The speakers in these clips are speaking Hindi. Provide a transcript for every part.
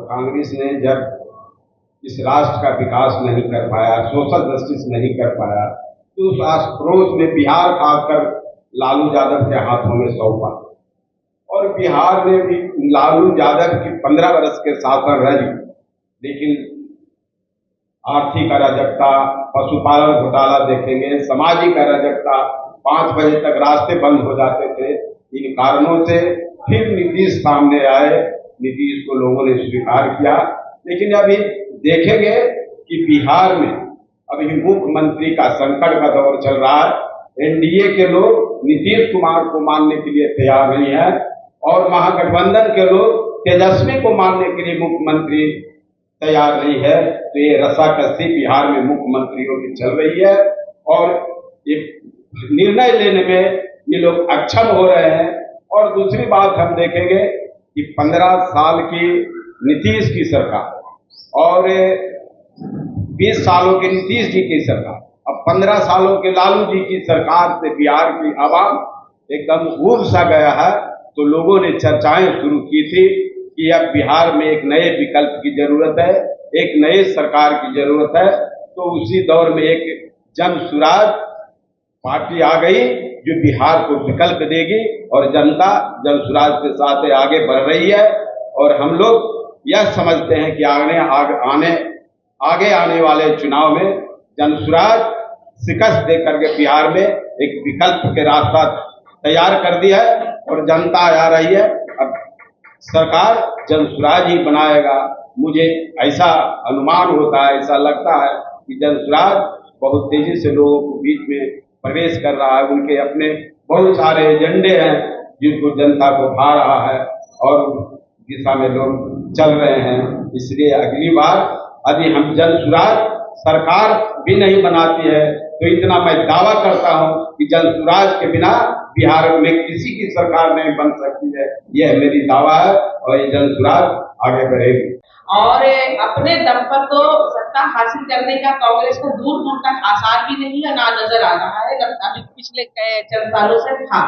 कांग्रेस ने जब इस राष्ट्र का विकास नहीं कर पाया, सोशल जस्टिस नहीं कर पाया, तो उस आक्रोश में बिहार खाकर लालू यादव के हाथों में सौंपा। और बिहार में भी लालू यादव की 15 वर्ष के शासन रही, लेकिन आर्थिक अराजकता, पशुपालन घोटाला देखेंगे, सामाजिक अराजकता, 5 बजे तक रास्ते बंद हो जाते थे। इन कारणों से फिर नीतीश सामने आए, नीतीश को लोगों ने स्वीकार किया। लेकिन अभी देखेंगे कि बिहार में अभी मुख्यमंत्री का संकट का दौर चल रहा है। एनडीए के लोग नीतीश कुमार को मानने के लिए तैयार नहीं है और महागठबंधन के लोग तेजस्वी को मानने के लिए मुख्यमंत्री तैयार नहीं है। तो ये रस्साकसी बिहार में मुख्यमंत्रियों की चल रही है और एक निर्णय लेने में ये लोग अक्षम हो रहे हैं। और दूसरी बात हम देखेंगे कि 15 साल की नीतीश की सरकार और 20 सालों के नीतीश जी की सरकार, अब 15 सालों के लालू जी की सरकार से बिहार की आवाम एकदम ऊब सा गया है। तो लोगों ने चर्चाएं शुरू की थी कि अब बिहार में एक नए विकल्प की जरूरत है, एक नए सरकार की जरूरत है। तो उसी दौर में एक जन सुराज पार्टी आ गई जो बिहार को विकल्प देगी और जनता जन सुराज के साथ आगे बढ़ रही है। और हम लोग यह समझते हैं कि आगे आने वाले चुनाव में जन सुराज शिकस्त दे करके बिहार में एक विकल्प के रास्ता तैयार कर दिया है और जनता आ रही है। अब सरकार जन सुराज ही बनाएगा। मुझे ऐसा अनुमान होता है, ऐसा लगता है कि जन सुराज बहुत तेजी से लोगों को बीच में प्रवेश कर रहा है। उनके अपने बहुत सारे एजेंडे हैं जिनको जनता को भा रहा है और दिशा में लोग चल रहे हैं। इसलिए अगली बार यदि हम जन सुराज सरकार भी नहीं बनाती है तो इतना मैं दावा करता हूं कि जन सुराज के बिना बिहार में किसी की सरकार नहीं बन सकती है। यह मेरी दावा है और ये जन सुराज आगे बढ़ेगी। और अपने दम पर तो सत्ता हासिल करने का कांग्रेस को दूर दूर तक आसार भी नहीं है, ना नजर आ रहा है, अभी पिछले चंद सालों से था।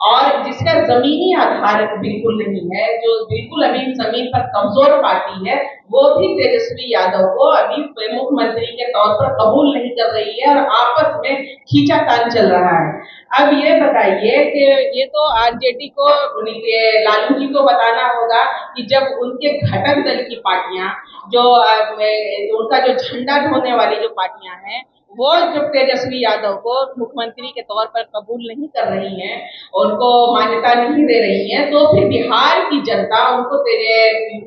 और जिसका जमीनी आधार बिल्कुल नहीं है, जो बिल्कुल अभी जमीन पर कमजोर पार्टी है, वो भी तेजस्वी यादव को अभी मुख्यमंत्री के तौर पर कबूल नहीं कर रही है और आपस में खींचातान चल रहा है। अब ये बताइए कि ये तो आरजेडी को, लालू जी को बताना होगा कि जब उनके घटक दल की पार्टियां, जो उनका जो झंडा ढोने वाली जो पार्टियां हैं, वो जब तेजस्वी यादव को मुख्यमंत्री के तौर पर कबूल नहीं कर रही हैं, उनको मान्यता नहीं दे रही हैं, तो फिर बिहार की जनता उनको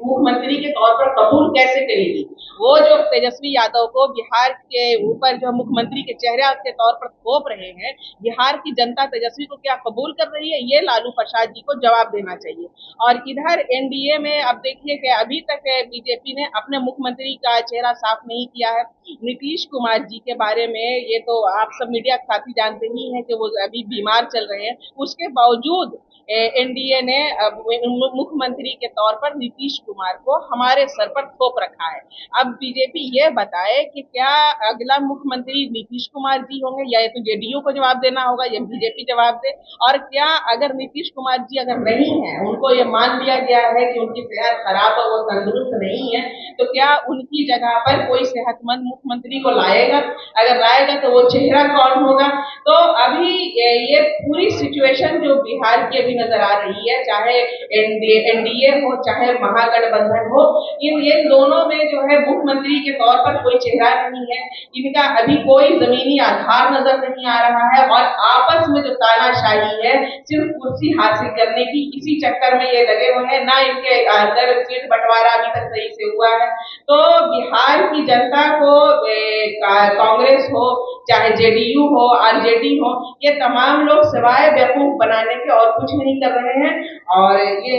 मुख्यमंत्री के तौर पर कबूल कैसे करेगी? वो जो तेजस्वी यादव को बिहार के ऊपर जो मुख्यमंत्री के चेहरे के तौर पर थोप रहे हैं, बिहार की जनता तेजस्वी को क्या कबूल कर रही है? ये लालू प्रसाद जी को जवाब देना चाहिए। और इधर एनडीए में अब देखिए कि अभी तक बीजेपी ने अपने मुख्यमंत्री का चेहरा साफ नहीं किया है। नीतीश कुमार जी के बारे में ये तो आप सब मीडिया साथी जानते ही हैं कि वो अभी बीमार चल रहे हैं। उसके बावजूद एनडीए ने मुख्यमंत्री के तौर पर नीतीश कुमार को हमारे सर पर थोप रखा है। अब बीजेपी ये बताए कि क्या अगला मुख्यमंत्री नीतीश कुमार जी होंगे, या तो जेडीयू को जवाब देना होगा या बीजेपी जवाब दे। और क्या अगर नीतीश कुमार जी अगर नहीं है, उनको ये मान लिया गया है कि उनकी सेहत खराब है, वो तंदुरुस्त नहीं है, तो क्या उनकी जगह पर कोई सेहतमंद मुख्यमंत्री को लाएगा? अगर लाएगा तो वो चेहरा कौन होगा? तो अभी ये पूरी सिचुएशन जो बिहार की अभी नजर आ रही है, चाहे एनडीए हो चाहे महागठबंधन हो, ये दोनों में जो है मुख्यमंत्री के तौर पर कोई चेहरा नहीं है। इनका अभी कोई जमीनी आधार नजर नहीं आ रहा है और आपस में जो तानाशाही है सिर्फ कुर्सी हासिल करने की, इसी चक्कर में ये लगे हुए हैं। ना इनके अंदर सीट बंटवारा अभी तक सही से हुआ है। तो बिहार की जनता को कांग्रेस हो चाहे जेडीयू हो आरजेडी हो, ये तमाम लोग सिवाय बेवकूफ बनाने के और कुछ नहीं कर रहे हैं। और ये